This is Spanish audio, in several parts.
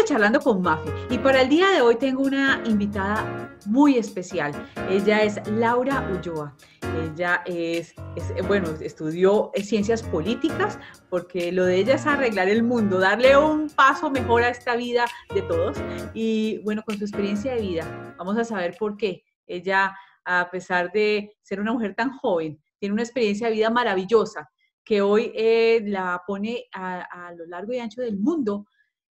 Charlando con Mafe y para el día de hoy tengo una invitada muy especial. Ella es Laura Ulloa. Ella bueno, estudió ciencias políticas porque lo de ella es arreglar el mundo, darle un paso mejor a esta vida de todos. Y bueno, con su experiencia de vida, vamos a saber por qué ella, a pesar de ser una mujer tan joven, tiene una experiencia de vida maravillosa que hoy la pone a lo largo y ancho del mundo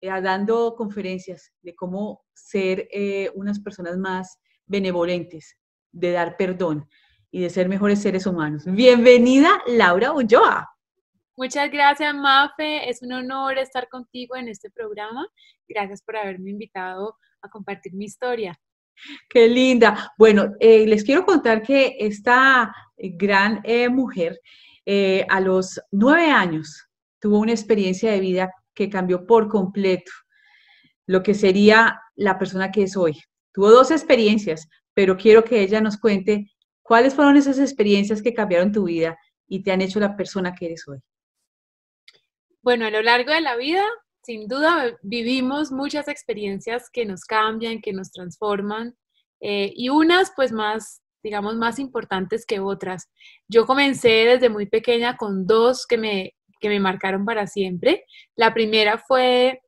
dando conferencias de cómo ser unas personas más benevolentes, de dar perdón y de ser mejores seres humanos. Bienvenida, Laura Ulloa. Muchas gracias, Mafe. Es un honor estar contigo en este programa. Gracias por haberme invitado a compartir mi historia. Qué linda. Bueno, les quiero contar que esta gran mujer a los 9 años tuvo una experiencia de vida que cambió por completo lo que sería la persona que es hoy. Tuvo 2 experiencias, pero quiero que ella nos cuente cuáles fueron esas experiencias que cambiaron tu vida y te han hecho la persona que eres hoy. Bueno, a lo largo de la vida, sin duda, vivimos muchas experiencias que nos cambian, que nos transforman, y unas pues más, digamos, más importantes que otras. Yo comencé desde muy pequeña con 2 que me marcaron para siempre. La primera fue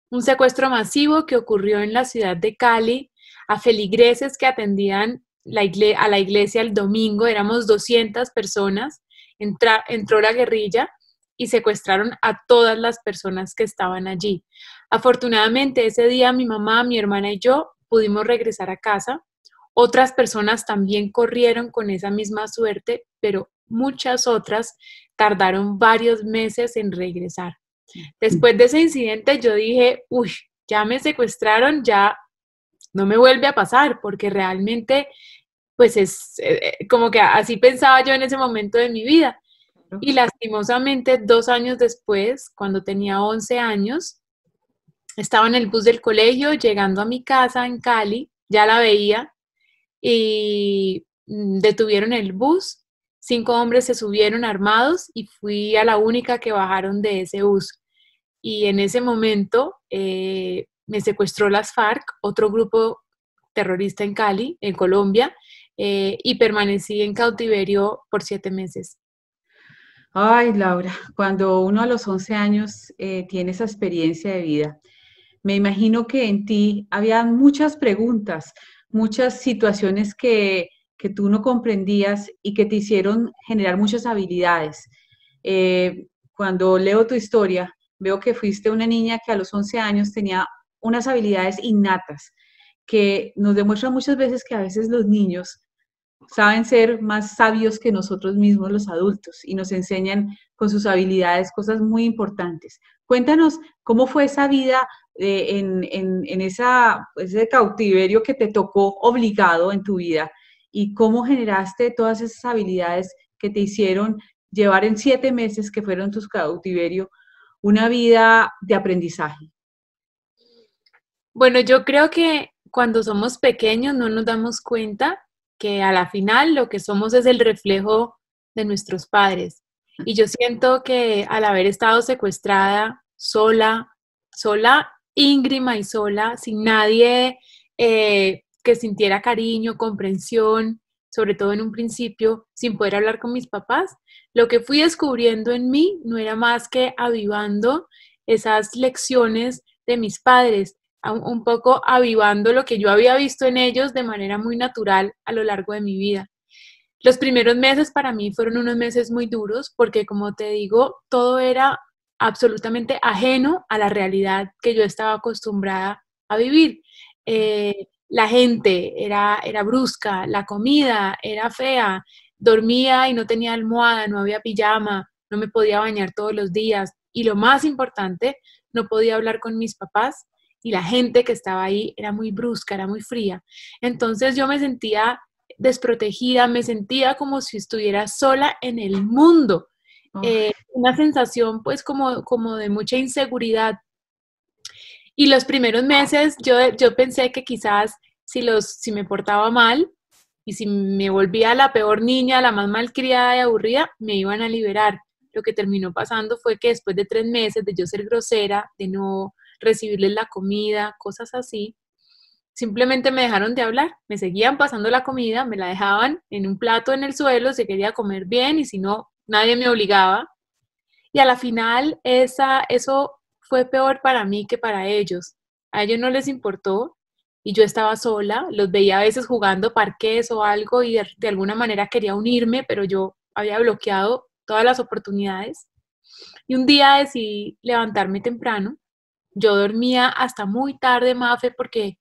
un secuestro masivo que ocurrió en la ciudad de Cali a feligreses que atendían a la iglesia el domingo. Éramos 200 personas. Entró la guerrilla y secuestraron a todas las personas que estaban allí. Afortunadamente, ese día mi mamá, mi hermana y yo pudimos regresar a casa. Otras personas también corrieron con esa misma suerte, pero muchas otras tardaron varios meses en regresar. Después de ese incidente yo dije, uy, ya me secuestraron, ya no me vuelve a pasar, porque realmente pues es como que así pensaba yo en ese momento de mi vida. Y lastimosamente 2 años después, cuando tenía 11 años, estaba en el bus del colegio llegando a mi casa en Cali, ya la veía, y detuvieron el bus. 5 hombres se subieron armados y fui a la única que bajaron de ese bus. Y en ese momento me secuestró las FARC, otro grupo terrorista en Cali, en Colombia, y permanecí en cautiverio por 7 meses. Ay, Laura, cuando uno a los 11 años tiene esa experiencia de vida, me imagino que en ti había muchas preguntas, muchas situaciones que tú no comprendías y que te hicieron generar muchas habilidades. Cuando leo tu historia, veo que fuiste una niña que a los 11 años tenía unas habilidades innatas que nos demuestran muchas veces que a veces los niños saben ser más sabios que nosotros mismos los adultos y nos enseñan con sus habilidades cosas muy importantes. Cuéntanos cómo fue esa vida en ese cautiverio que te tocó obligado en tu vida y cómo generaste todas esas habilidades que te hicieron llevar en 7 meses que fueron tus cautiverio una vida de aprendizaje. Bueno, yo creo que cuando somos pequeños no nos damos cuenta que a la final lo que somos es el reflejo de nuestros padres. Y yo siento que al haber estado secuestrada, sola, íngrima y sola, sin nadie que sintiera cariño, comprensión, sobre todo en un principio, sin poder hablar con mis papás, lo que fui descubriendo en mí no era más que avivando esas lecciones de mis padres, un poco avivando lo que yo había visto en ellos de manera muy natural a lo largo de mi vida. Los primeros meses para mí fueron unos meses muy duros porque, como te digo, todo era absolutamente ajeno a la realidad que yo estaba acostumbrada a vivir. La gente era brusca, la comida era fea, dormía y no tenía almohada, no había pijama, no me podía bañar todos los días y lo más importante, no podía hablar con mis papás y la gente que estaba ahí era muy brusca, era muy fría. Entonces yo me sentía desprotegida, me sentía como si estuviera sola en el mundo. Oh. Una sensación pues como de mucha inseguridad. Y los primeros meses yo pensé que quizás si me portaba mal y si me volvía la peor niña, la más malcriada y aburrida, me iban a liberar. Lo que terminó pasando fue que después de 3 meses de yo ser grosera, de no recibirles la comida, cosas así. Simplemente me dejaron de hablar, me seguían pasando la comida, me la dejaban en un plato en el suelo, si quería comer bien y si no, nadie me obligaba. Y a la final eso fue peor para mí que para ellos. A ellos no les importó y yo estaba sola, los veía a veces jugando parqués o algo y de alguna manera quería unirme, pero yo había bloqueado todas las oportunidades. Y un día decidí levantarme temprano. Yo dormía hasta muy tarde, Mafe, porque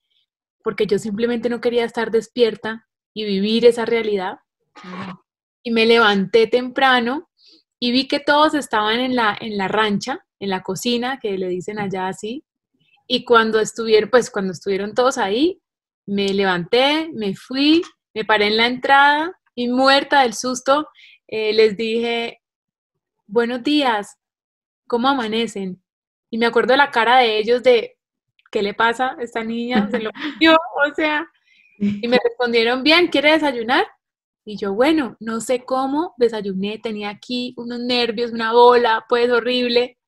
yo simplemente no quería estar despierta y vivir esa realidad. Y me levanté temprano y vi que todos estaban en la rancha, en la cocina, que le dicen allá así. Y cuando estuvieron todos ahí, me levanté, me fui, me paré en la entrada y muerta del susto, les dije, buenos días, ¿cómo amanecen? Y me acuerdo la cara de ellos de, ¿qué le pasa a esta niña? Se lo murió, o sea, y me respondieron, bien, ¿quiere desayunar? Y yo, bueno, no sé cómo desayuné, tenía aquí unos nervios, una bola, pues horrible,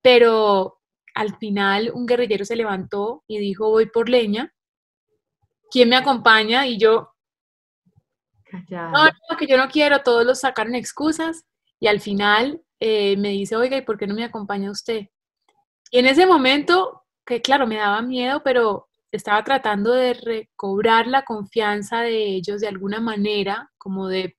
pero al final un guerrillero se levantó y dijo, voy por leña, ¿quién me acompaña? Y yo, no, Callada. no, que yo no quiero, todos los sacaron excusas y al final me dice, oiga, ¿y por qué no me acompaña usted? Y en ese momento, que claro, me daba miedo, pero estaba tratando de recobrar la confianza de ellos de alguna manera, como de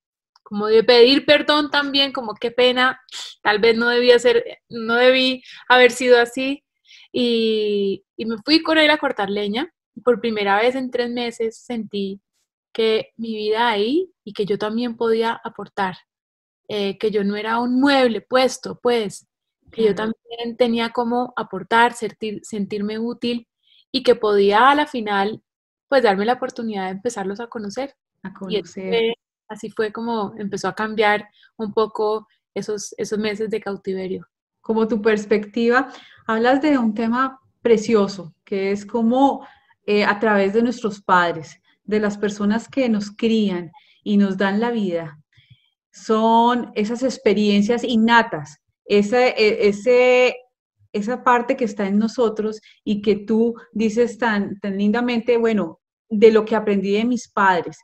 pedir perdón también, como qué pena, tal vez no debí haber sido así. Y me fui con él a cortar leña. Por primera vez en 3 meses sentí que mi vida ahí y que yo también podía aportar, que yo no era un mueble puesto, pues, que yo Claro, también tenía como aportar, sentirme útil y que podía a la final, pues, darme la oportunidad de empezarlos a conocer. a Y conocer. así fue como empezó a cambiar un poco esos meses de cautiverio. Como tu perspectiva, hablas de un tema precioso, que es como a través de nuestros padres, de las personas que nos crían y nos dan la vida, son esas experiencias innatas, esa parte que está en nosotros y que tú dices tan lindamente, bueno, de lo que aprendí de mis padres.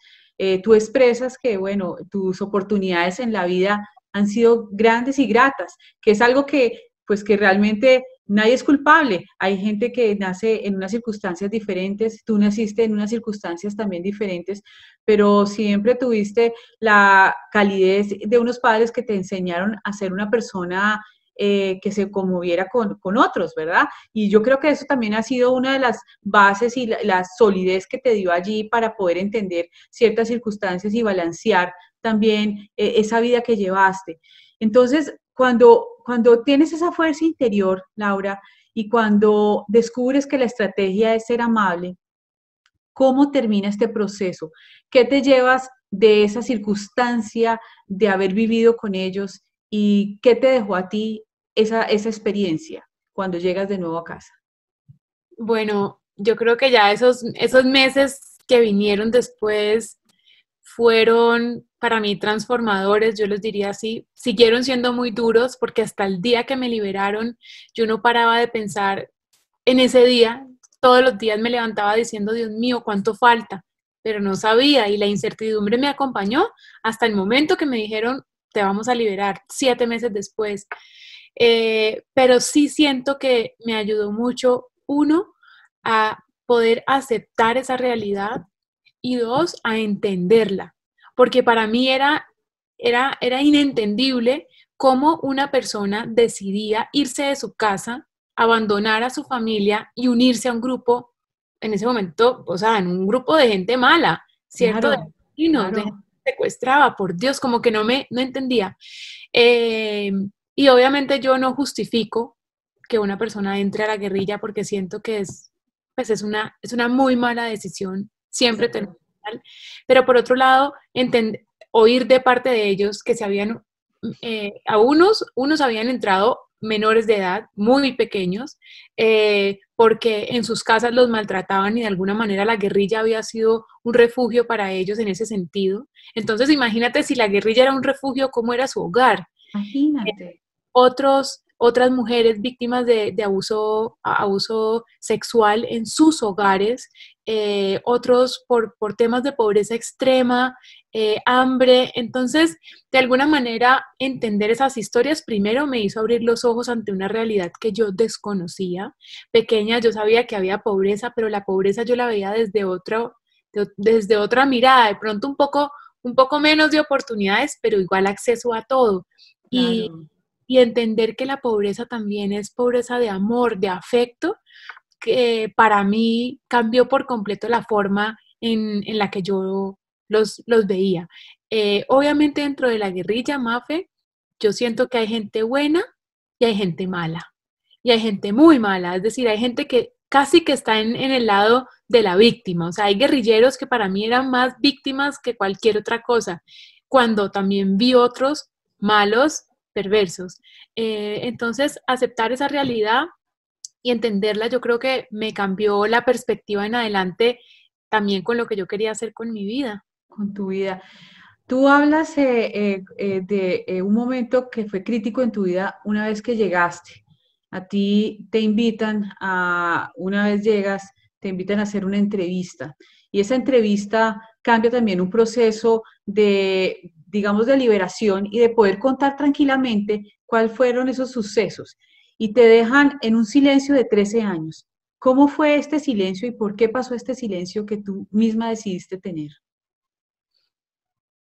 Tú expresas que, bueno, tus oportunidades en la vida han sido grandes y gratas, que es algo que, pues, que realmente nadie es culpable. Hay gente que nace en unas circunstancias diferentes, tú naciste en unas circunstancias también diferentes, pero siempre tuviste la calidez de unos padres que te enseñaron a ser una persona que se conmoviera con otros, ¿verdad? Y yo creo que eso también ha sido una de las bases y la solidez que te dio allí para poder entender ciertas circunstancias y balancear también esa vida que llevaste. Entonces, cuando tienes esa fuerza interior, Laura, y cuando descubres que la estrategia es ser amable, ¿cómo termina este proceso? ¿Qué te llevas de esa circunstancia de haber vivido con ellos y qué te dejó a ti esa experiencia cuando llegas de nuevo a casa? Bueno, yo creo que ya esos meses que vinieron después fueron para mí transformadores, yo les diría así. Siguieron siendo muy duros porque hasta el día que me liberaron, yo no paraba de pensar en ese día. Todos los días me levantaba diciendo, Dios mío, ¿cuánto falta? Pero no sabía y la incertidumbre me acompañó hasta el momento que me dijeron, te vamos a liberar, 7 meses después. Pero sí siento que me ayudó mucho, uno, a poder aceptar esa realidad y dos, a entenderla, porque para mí era inentendible cómo una persona decidía irse de su casa, abandonar a su familia y unirse a un grupo, en ese momento, o sea, en un grupo de gente mala, ¿cierto? De Claro, asesinos, de gente claro. que secuestraba, por Dios, como que no entendía. Eh, y obviamente yo no justifico que una persona entre a la guerrilla porque siento que pues es una muy mala decisión, siempre tener mal. Pero por otro lado, oír de parte de ellos que unos habían entrado menores de edad, muy pequeños, porque en sus casas los maltrataban y de alguna manera la guerrilla había sido un refugio para ellos en ese sentido. Entonces, imagínate si la guerrilla era un refugio, ¿cómo era su hogar? Imagínate. Otros otras mujeres víctimas de abuso sexual en sus hogares, otros por temas de pobreza extrema, hambre. Entonces, de alguna manera, entender esas historias primero me hizo abrir los ojos ante una realidad que yo desconocía. Pequeña yo sabía que había pobreza, pero la pobreza yo la veía desde otra mirada, de pronto un poco menos de oportunidades, pero igual acceso a todo. Y, Claro. y entender que la pobreza también es pobreza de amor, de afecto, que para mí cambió por completo la forma en la que yo los veía. Obviamente dentro de la guerrilla, Mafe, yo siento que hay gente buena y hay gente mala. Y hay gente muy mala, es decir, hay gente que casi que está en el lado de la víctima. O sea, hay guerrilleros que para mí eran más víctimas que cualquier otra cosa, cuando también vi otros malos, perversos. Entonces, aceptar esa realidad y entenderla, yo creo que me cambió la perspectiva en adelante también con lo que yo quería hacer con mi vida. Con tu vida. Tú hablas de un momento que fue crítico en tu vida una vez que llegaste. A ti te invitan una vez llegas, te invitan a hacer una entrevista. Y esa entrevista cambia también un proceso de, digamos, de liberación y de poder contar tranquilamente cuáles fueron esos sucesos. Y te dejan en un silencio de 13 años. ¿Cómo fue este silencio y por qué pasó este silencio que tú misma decidiste tener?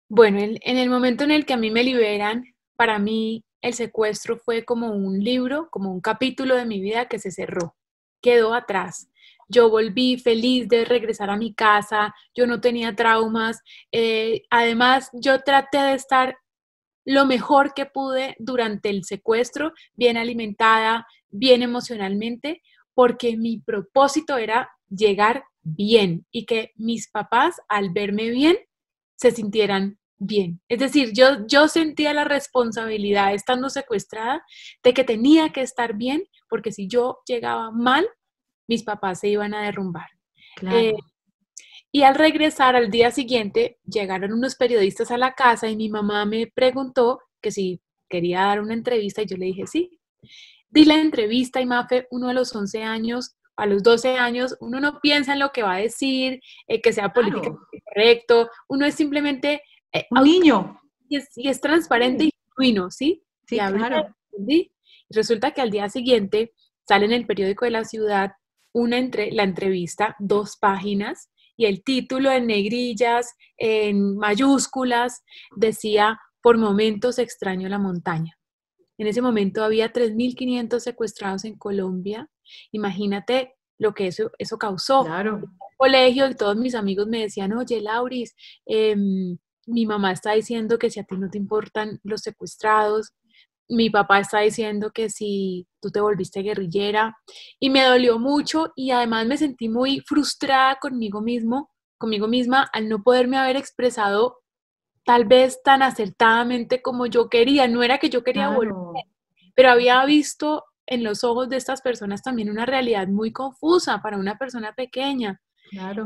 Bueno, en el momento en el que a mí me liberan, para mí el secuestro fue como un libro, como un capítulo de mi vida que se cerró, quedó atrás. Yo volví feliz de regresar a mi casa, yo no tenía traumas, además yo traté de estar lo mejor que pude durante el secuestro, bien alimentada, bien emocionalmente, porque mi propósito era llegar bien y que mis papás al verme bien se sintieran bien. Es decir, yo sentía la responsabilidad estando secuestrada de que tenía que estar bien, porque si yo llegaba mal, mis papás se iban a derrumbar. Eh, Claro. y al regresar al día siguiente, llegaron unos periodistas a la casa y mi mamá me preguntó que si quería dar una entrevista y yo le dije sí. Di la entrevista y Mafe, uno a los 11 años, a los 12 años, uno no piensa en lo que va a decir, que sea Claro. políticamente correcto, uno es simplemente Un niño. y es transparente Sí, y genuino, ¿sí? Y sí, hablé, claro. respondí. Y resulta que al día siguiente sale en el periódico de la ciudad la entrevista, 2 páginas, y el título en negrillas, en mayúsculas, decía, por momentos extraño la montaña. En ese momento había 3.500 secuestrados en Colombia. Imagínate lo que eso causó. Claro. Colegio y todos mis amigos me decían, oye, Lauris, mi mamá está diciendo que si a ti no te importan los secuestrados, mi papá está diciendo que si tú te volviste guerrillera y me dolió mucho y además me sentí muy frustrada conmigo misma al no poderme haber expresado tal vez tan acertadamente como yo quería. No era que yo quería volver, Claro. pero había visto en los ojos de estas personas también una realidad muy confusa para una persona pequeña. Claro.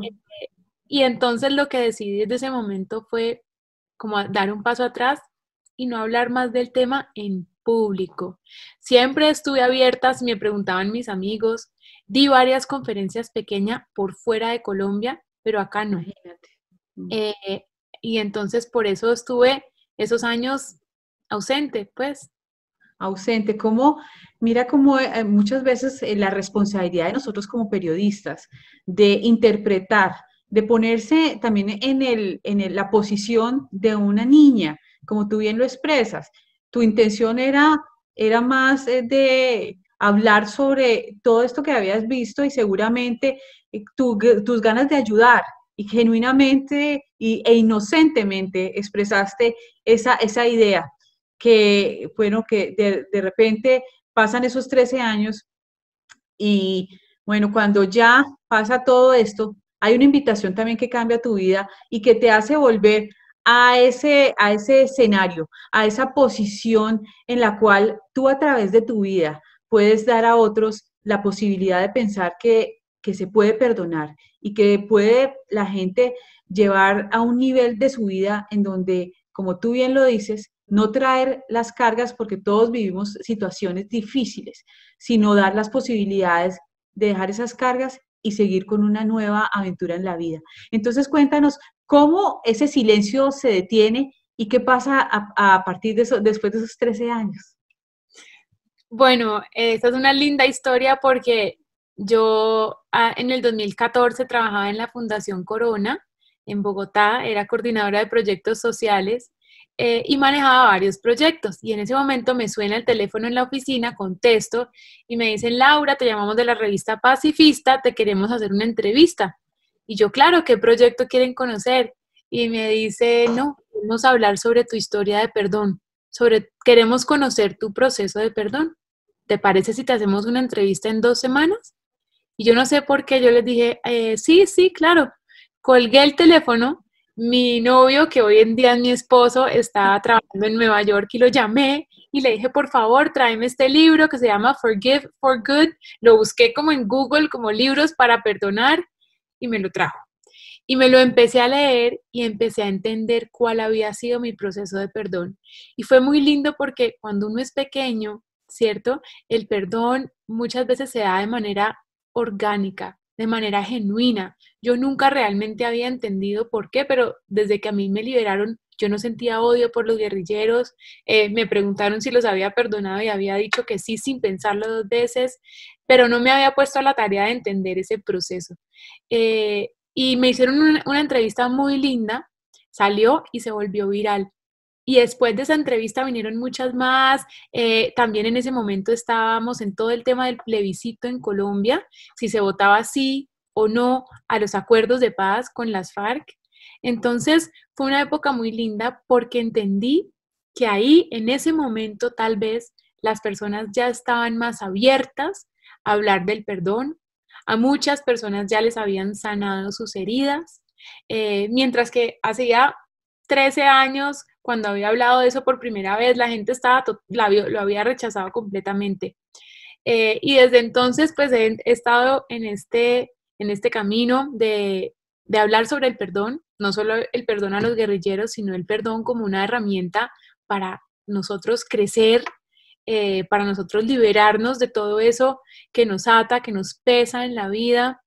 Y entonces lo que decidí desde ese momento fue como dar un paso atrás y no hablar más del tema en público. Siempre estuve abierta, si me preguntaban mis amigos, di varias conferencias pequeñas por fuera de Colombia, pero acá no. Imagínate. Mm. Eh, y entonces por eso estuve esos años ausente, pues. Ausente. Como, mira cómo muchas veces la responsabilidad de nosotros como periodistas de interpretar, de ponerse también la posición de una niña, como tú bien lo expresas. Tu intención era más de hablar sobre todo esto que habías visto y seguramente tus ganas de ayudar y genuinamente e inocentemente expresaste esa idea que, bueno, que de repente pasan esos 13 años y, bueno, cuando ya pasa todo esto, hay una invitación también que cambia tu vida y que te hace volver a ese escenario, a esa posición en la cual tú a través de tu vida puedes dar a otros la posibilidad de pensar que se puede perdonar y que puede la gente llevar a un nivel de su vida en donde, como tú bien lo dices, no traer las cargas porque todos vivimos situaciones difíciles, sino dar las posibilidades de dejar esas cargas y seguir con una nueva aventura en la vida. Entonces cuéntanos cómo ese silencio se detiene y qué pasa a partir de eso, después de esos 13 años. Bueno, esta es una linda historia porque yo en el 2014 trabajaba en la Fundación Corona en Bogotá, era coordinadora de proyectos sociales y manejaba varios proyectos. Y en ese momento me suena el teléfono en la oficina, contesto y me dicen, Laura, te llamamos de la revista Pacifista, te queremos hacer una entrevista. Y yo, claro, ¿qué proyecto quieren conocer? Y me dice, no, queremos hablar sobre tu historia de perdón, queremos conocer tu proceso de perdón. ¿Te parece si te hacemos una entrevista en 2 semanas? Y yo no sé por qué, yo les dije, sí, sí, claro. Colgué el teléfono, mi novio, que hoy en día es mi esposo, está trabajando en Nueva York y lo llamé y le dije, por favor, tráeme este libro que se llama Forgive for Good. Lo busqué como en Google, como libros para perdonar y me lo trajo. Y me lo empecé a leer y empecé a entender cuál había sido mi proceso de perdón. Y fue muy lindo porque cuando uno es pequeño, ¿cierto? El perdón muchas veces se da de manera orgánica, de manera genuina. Yo nunca realmente había entendido por qué, pero desde que a mí me liberaron, yo no sentía odio por los guerrilleros. Me preguntaron si los había perdonado y había dicho que sí sin pensarlo 2 veces, pero no me había puesto a la tarea de entender ese proceso. Y me hicieron una entrevista muy linda, salió y se volvió viral. Y después de esa entrevista vinieron muchas más. También en ese momento estábamos en todo el tema del plebiscito en Colombia, si se votaba sí o no a los acuerdos de paz con las FARC. Entonces fue una época muy linda porque entendí que ahí, en ese momento, tal vez las personas ya estaban más abiertas a hablar del perdón. A muchas personas ya les habían sanado sus heridas, mientras que hace ya 13 años, cuando había hablado de eso por primera vez, la gente lo había rechazado completamente. Y desde entonces, pues he estado en este camino de hablar sobre el perdón, no solo el perdón a los guerrilleros, sino el perdón como una herramienta para nosotros crecer, para nosotros liberarnos de todo eso que nos ata, que nos pesa en la vida.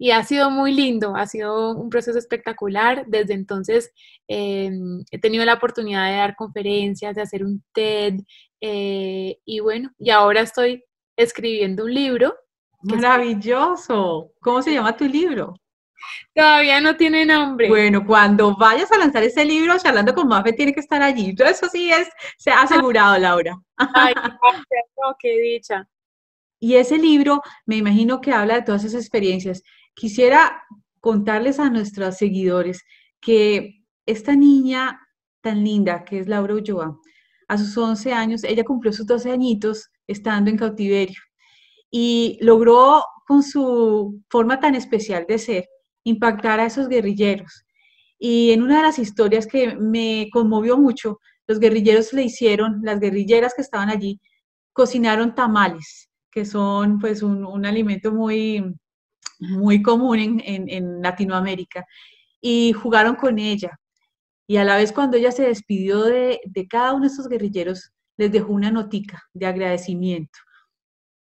Y ha sido muy lindo, ha sido un proceso espectacular. Desde entonces he tenido la oportunidad de dar conferencias, de hacer un TED, y bueno, y ahora estoy escribiendo un libro que Maravilloso. ¿Cómo se llama tu libro? todavía no tiene nombre. Bueno, cuando vayas a lanzar ese libro, Charlando con Mafe tiene que estar allí. Todo eso sí se ha asegurado, Laura. Ay, gracias, no, qué dicha. Y ese libro, me imagino que habla de todas esas experiencias. Quisiera contarles a nuestros seguidores que esta niña tan linda, que es Laura Ulloa, a sus 11 años, ella cumplió sus 12 añitos estando en cautiverio y logró con su forma tan especial de ser impactar a esos guerrilleros. Y en una de las historias que me conmovió mucho, los guerrilleros le hicieron, las guerrilleras que estaban allí, cocinaron tamales, que son pues un alimento muy común en Latinoamérica, y jugaron con ella. Y a la vez cuando ella se despidió de cada uno de esos guerrilleros, les dejó una notica de agradecimiento.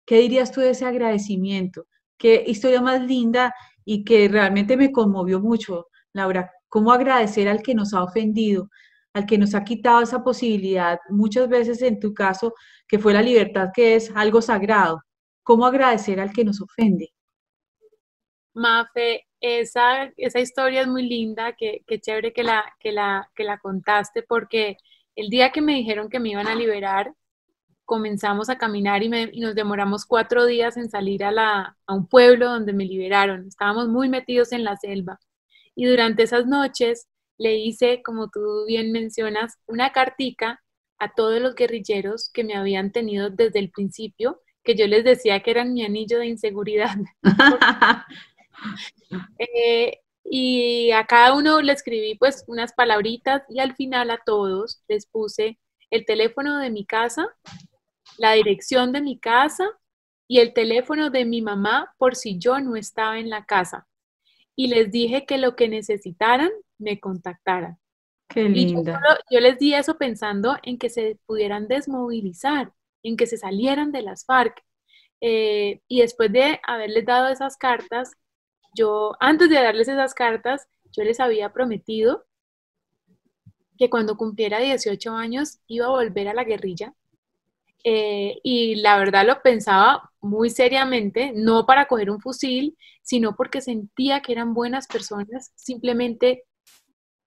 ¿Qué dirías tú de ese agradecimiento? Qué historia más linda y que realmente me conmovió mucho, Laura. ¿Cómo agradecer al que nos ha ofendido, al que nos ha quitado esa posibilidad, muchas veces en tu caso, que fue la libertad, que es algo sagrado? ¿Cómo agradecer al que nos ofende? Mafe, esa historia es muy linda, qué chévere que la contaste, porque el día que me dijeron que me iban a liberar, comenzamos a caminar y nos demoramos 4 días en salir a un pueblo donde me liberaron. Estábamos muy metidos en la selva. Y durante esas noches le hice, como tú bien mencionas, una cartica a todos los guerrilleros que me habían tenido desde el principio, que yo les decía que eran mi anillo de inseguridad. Y a cada uno le escribí pues unas palabritas y al final a todos les puse el teléfono de mi casa, la dirección de mi casa y el teléfono de mi mamá por si yo no estaba en la casa. Y les dije que lo que necesitaran me contactaran. Qué Y linda. yo les di eso pensando en que se pudieran desmovilizar, en que se salieran de las FARC. Y después de haberles dado esas cartas, antes de darles esas cartas, yo les había prometido que cuando cumpliera 18 años iba a volver a la guerrilla. Y la verdad lo pensaba muy seriamente, no para coger un fusil, sino porque sentía que eran buenas personas, simplemente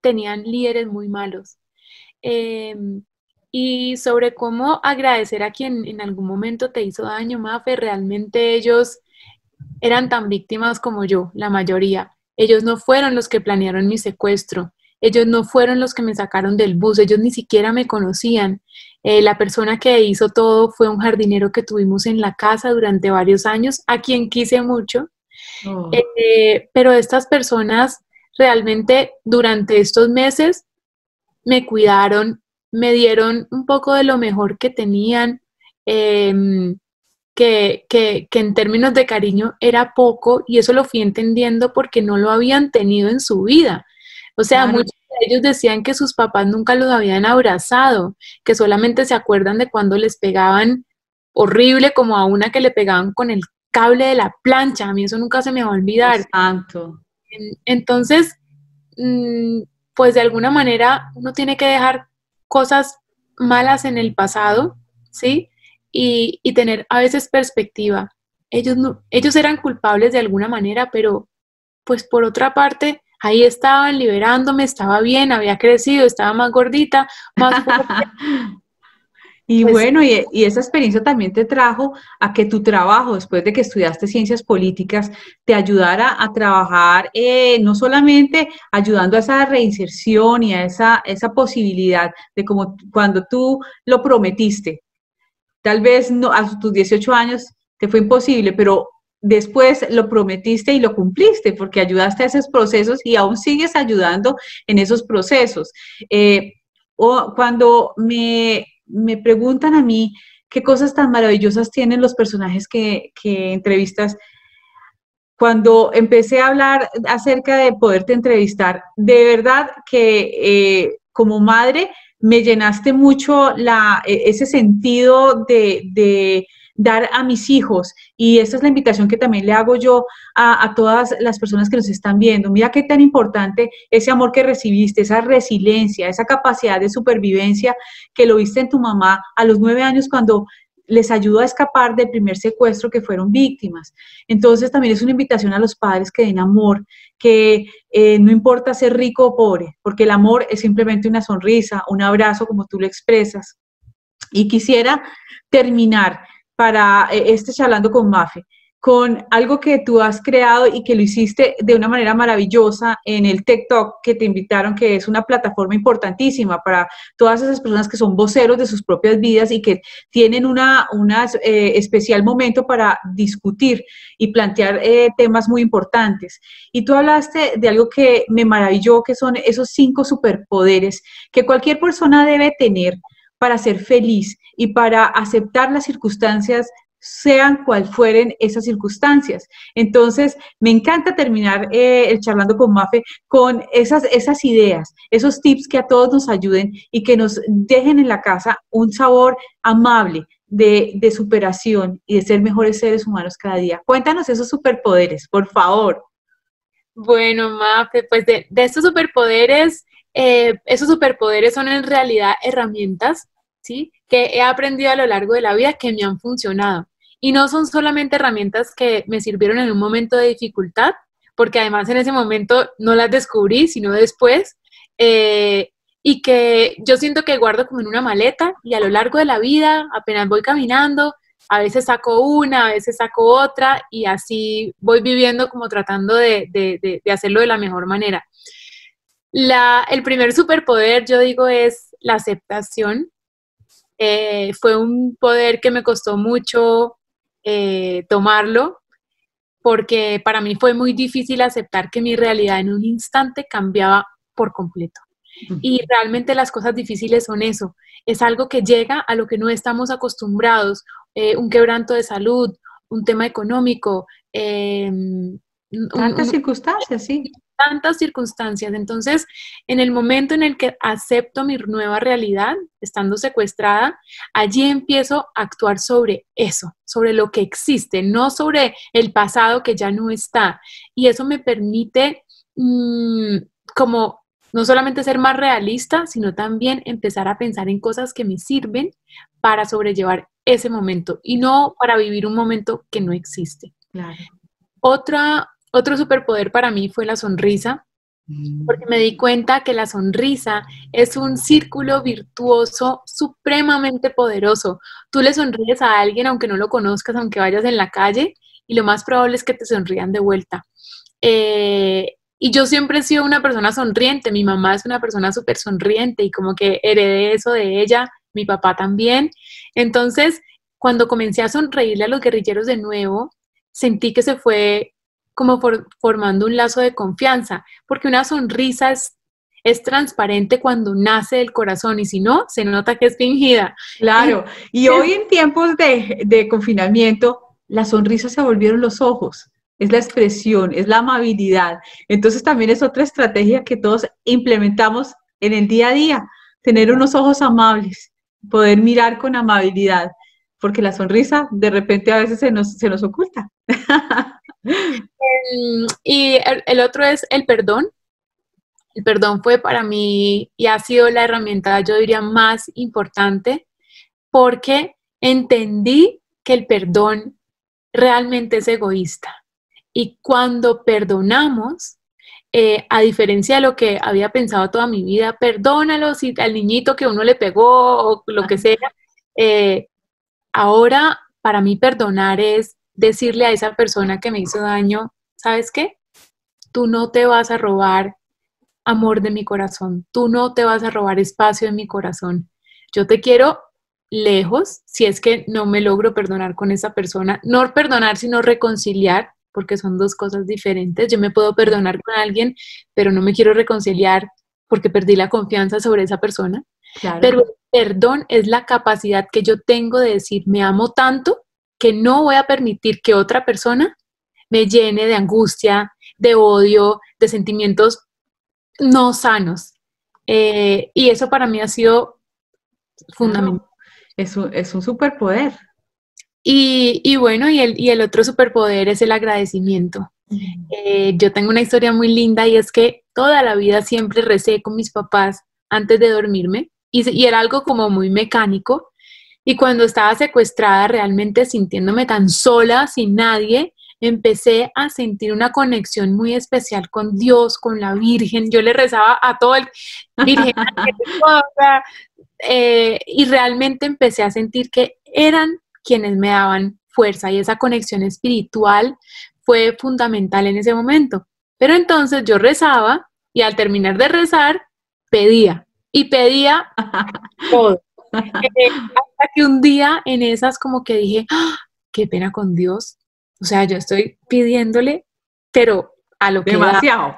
tenían líderes muy malos. Eh, y sobre cómo agradecer a quien en algún momento te hizo daño, Mafe, realmente ellos eran tan víctimas como yo, la mayoría. Ellos no fueron los que planearon mi secuestro, ellos no fueron los que me sacaron del bus, ellos ni siquiera me conocían. La persona que hizo todo fue un jardinero que tuvimos en la casa durante varios años, a quien quise mucho. Oh, Pero estas personas realmente durante estos meses me cuidaron, me dieron un poco de lo mejor que tenían, eh, que en términos de cariño era poco y eso lo fui entendiendo porque no lo habían tenido en su vida. O sea, claro. muchos de ellos decían que sus papás nunca los habían abrazado, que solamente se acuerdan de cuando les pegaban horrible, como a una que le pegaban con el cable de la plancha. A mí eso nunca se me va a Dios olvidar. santo. Entonces, mm, pues de alguna manera uno tiene que dejar cosas malas en el pasado, ¿sí? Y tener a veces perspectiva. Ellos, no, ellos eran culpables de alguna manera, pero pues por otra parte, ahí estaban liberándome, estaba bien, había crecido, estaba más gordita, más fuerte, Y pues bueno, y esa experiencia también te trajo a que tu trabajo, después de que estudiaste ciencias políticas, te ayudara a trabajar no solamente ayudando a esa reinserción y a esa posibilidad de como cuando tú lo prometiste, tal vez no, a tus 18 años te fue imposible, pero después lo prometiste y lo cumpliste porque ayudaste a esos procesos y aún sigues ayudando en esos procesos. O cuando me preguntan a mí qué cosas tan maravillosas tienen los personajes que entrevistas, cuando empecé a hablar acerca de poderte entrevistar, de verdad que como madre me llenaste mucho ese sentido de dar a mis hijos. Y esta es la invitación que también le hago yo a todas las personas que nos están viendo. Mira qué tan importante ese amor que recibiste, esa resiliencia, esa capacidad de supervivencia que lo viste en tu mamá a los 9 años cuando les ayudó a escapar del primer secuestro que fueron víctimas. Entonces también es una invitación a los padres que den amor, que no importa ser rico o pobre, porque el amor es simplemente una sonrisa, un abrazo, como tú lo expresas. Y quisiera terminar para este charlando con Mafe, con algo que tú has creado y que lo hiciste de una manera maravillosa en el TikTok que te invitaron, que es una plataforma importantísima para todas esas personas que son voceros de sus propias vidas y que tienen una especial momento para discutir y plantear temas muy importantes. Y tú hablaste de algo que me maravilló, que son esos 5 superpoderes que cualquier persona debe tener para ser feliz y para aceptar las circunstancias, sean cual fueren esas circunstancias. Entonces, me encanta terminar el charlando con Mafe con esas ideas, esos tips que a todos nos ayuden y que nos dejen en la casa un sabor amable de superación y de ser mejores seres humanos cada día. Cuéntanos esos superpoderes, por favor. bueno, Mafe, pues de estos superpoderes, esos superpoderes son en realidad herramientas, ¿sí? Que he aprendido a lo largo de la vida que me han funcionado. Y no son solamente herramientas que me sirvieron en un momento de dificultad, porque además en ese momento no las descubrí, sino después, y que yo siento que guardo como en una maleta y a lo largo de la vida, apenas voy caminando, a veces saco una, a veces saco otra y así voy viviendo como tratando de hacerlo de la mejor manera. El primer superpoder, yo digo, es la aceptación. Fue un poder que me costó mucho tomarlo porque para mí fue muy difícil aceptar que mi realidad en un instante cambiaba por completo. Y realmente las cosas difíciles son eso, es algo que llega a lo que no estamos acostumbrados, un quebranto de salud, un tema económico, Tantas circunstancias, sí. tantas circunstancias. Entonces, en el momento en el que acepto mi nueva realidad, estando secuestrada, allí empiezo a actuar sobre eso, sobre lo que existe, no sobre el pasado que ya no está. Y eso me permite como no solamente ser más realista, sino también empezar a pensar en cosas que me sirven para sobrellevar ese momento y no para vivir un momento que no existe. Claro. Otro superpoder para mí fue la sonrisa, porque me di cuenta que la sonrisa es un círculo virtuoso supremamente poderoso. Tú le sonríes a alguien aunque no lo conozcas, aunque vayas en la calle, y lo más probable es que te sonrían de vuelta. Y yo siempre he sido una persona sonriente, mi mamá es una persona súper sonriente y como que heredé eso de ella, mi papá también. Entonces, cuando comencé a sonreírle a los guerrilleros de nuevo, sentí que se fue como formando un lazo de confianza, porque una sonrisa es transparente cuando nace del corazón y si no, se nota que es fingida. Claro, y hoy en tiempos de confinamiento, las sonrisas se volvieron los ojos, es la expresión, es la amabilidad. Entonces también es otra estrategia que todos implementamos en el día a día, tener unos ojos amables, poder mirar con amabilidad, porque la sonrisa de repente a veces se nos oculta. Y el otro es el perdón. El perdón fue para mí y ha sido la herramienta, yo diría, más importante porque entendí que el perdón realmente es egoísta. Y cuando perdonamos, a diferencia de lo que había pensado toda mi vida, perdónalo si al niñito que uno le pegó o lo que sea, ahora para mí perdonar es decirle a esa persona que me hizo daño, ¿sabes qué? Tú no te vas a robar amor de mi corazón, tú no te vas a robar espacio en mi corazón. Yo te quiero lejos, si es que no me logro perdonar con esa persona, no perdonar, sino reconciliar, porque son dos cosas diferentes. Yo me puedo perdonar con alguien, pero no me quiero reconciliar porque perdí la confianza sobre esa persona. Claro. Pero el perdón es la capacidad que yo tengo de decir, me amo tanto que no voy a permitir que otra persona me llene de angustia, de odio, de sentimientos no sanos. Y eso para mí ha sido fundamental. Claro. Es un superpoder. Y bueno, y el otro superpoder es el agradecimiento. Yo tengo una historia muy linda y es que toda la vida siempre recé con mis papás antes de dormirme y era algo como muy mecánico. Y cuando estaba secuestrada, realmente sintiéndome tan sola, sin nadie, empecé a sentir una conexión muy especial con Dios, con la Virgen. Yo le rezaba a todo el Virgen. Y realmente empecé a sentir que eran quienes me daban fuerza y esa conexión espiritual fue fundamental en ese momento. Pero entonces yo rezaba y al terminar de rezar, pedía y pedía todo. Hasta que un día en esas como que dije, ¡ah! Qué pena con Dios. O sea, yo estoy pidiéndole, pero a lo que demasiado.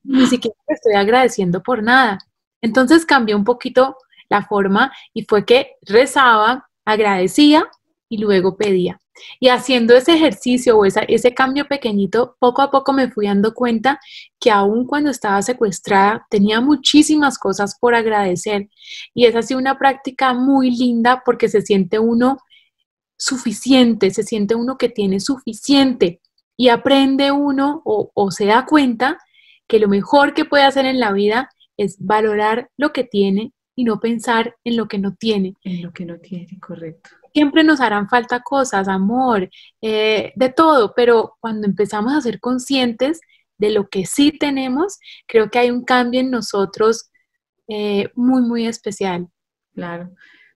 Ni siquiera le estoy agradeciendo por nada. Entonces cambié un poquito la forma y fue que rezaba, agradecía y luego pedía. Y haciendo ese ejercicio o ese cambio pequeñito, poco a poco me fui dando cuenta que aún cuando estaba secuestrada tenía muchísimas cosas por agradecer. Y es así una práctica muy linda porque se siente uno suficiente, se siente uno que tiene suficiente y aprende uno o se da cuenta que lo mejor que puede hacer en la vida es valorar lo que tiene y no pensar en lo que no tiene. En lo que no tiene, correcto. Siempre nos harán falta cosas, amor, de todo, pero cuando empezamos a ser conscientes de lo que sí tenemos, creo que hay un cambio en nosotros muy, muy especial. Claro.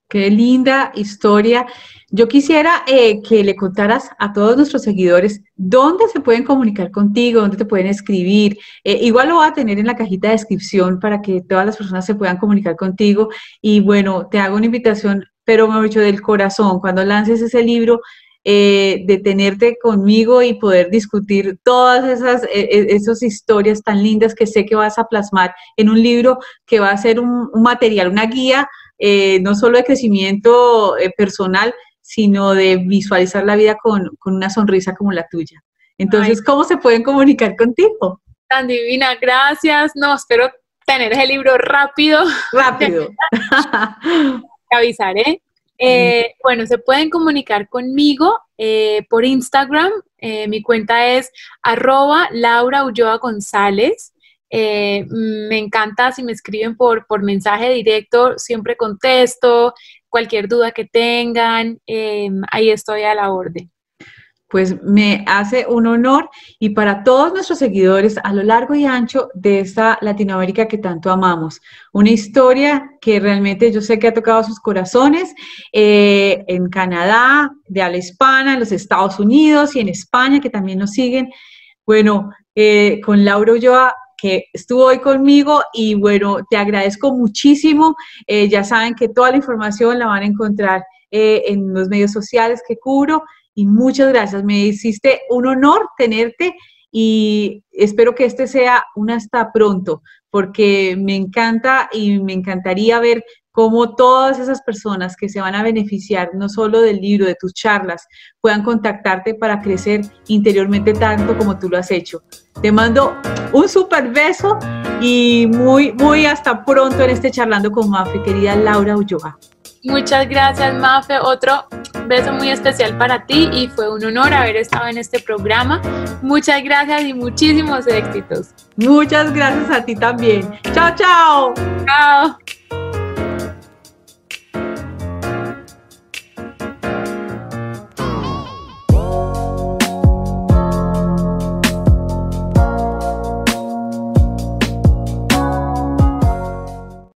Qué linda historia. Yo quisiera que le contaras a todos nuestros seguidores dónde se pueden comunicar contigo, dónde te pueden escribir. Igual lo voy a tener en la cajita de descripción para que todas las personas se puedan comunicar contigo. Y bueno, te hago una invitación, pero mejor dicho, del corazón, cuando lances ese libro, de tenerte conmigo y poder discutir todas esas historias tan lindas que sé que vas a plasmar en un libro que va a ser un material, una guía, no solo de crecimiento personal, sino de visualizar la vida con una sonrisa como la tuya. Entonces, ¿cómo se pueden comunicar contigo? Tan divina, gracias. No, espero tener ese libro rápido. Rápido. Te avisaré. Bueno, se pueden comunicar conmigo por Instagram. Mi cuenta es @LauraUlloaGonzález. Me encanta si me escriben por mensaje directo, siempre contesto, cualquier duda que tengan, ahí estoy a la orden. Pues me hace un honor, y para todos nuestros seguidores a lo largo y ancho de esta Latinoamérica que tanto amamos. Una historia que realmente yo sé que ha tocado sus corazones, en Canadá, de habla hispana, en los Estados Unidos y en España, que también nos siguen. Bueno, con Laura Ulloa, que estuvo hoy conmigo, y bueno, te agradezco muchísimo. Ya saben que toda la información la van a encontrar en los medios sociales que cubro. Y muchas gracias, me hiciste un honor tenerte, y espero que este sea un hasta pronto, porque me encanta y me encantaría ver cómo todas esas personas que se van a beneficiar no solo del libro, de tus charlas, puedan contactarte para crecer interiormente tanto como tú lo has hecho. Te mando un súper beso y muy hasta pronto en este Charlando con Mafe, querida Laura Ulloa. Muchas gracias, Mafe. Otro beso muy especial para ti, y fue un honor haber estado en este programa. Muchas gracias y muchísimos éxitos. Muchas gracias a ti también. Chao, chao. Chao.